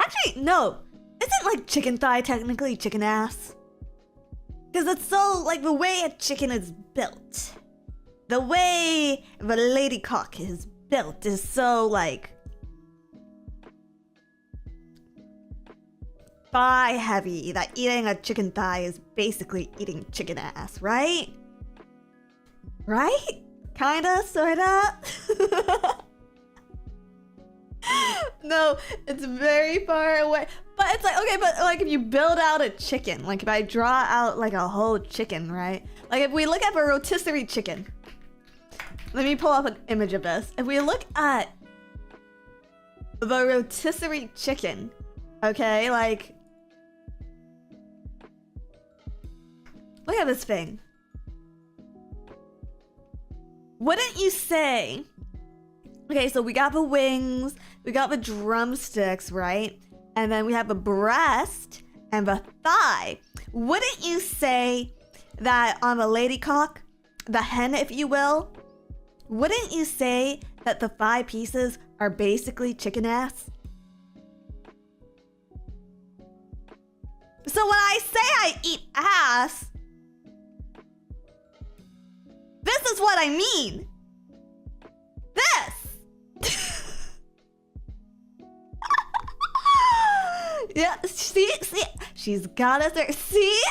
Actually, no. Isn't like chicken thigh technically chicken ass? Because it's so like the way a chicken is built. The way the lady cock is built is so like thigh heavy that eating a chicken thigh is basically eating chicken ass, right? Right? Kinda, sorta. No, it's very far away. But it's like, okay, but like if you build out a chicken, like if I draw out like a whole chicken, right? Like if we look at a rotisserie chicken. Let me pull up an image of this. If we look at the rotisserie chicken, okay, like look at this thing. Wouldn't you say, okay, so we got the wings, we got the drumsticks, right? And then we have the breast and the thigh. Wouldn't you say that on the lady cock, the hen, if you will, wouldn't you say that the thigh pieces are basically chicken ass? So when I say I eat ass, this is what I mean. This. Yeah, see, she's got us there. See,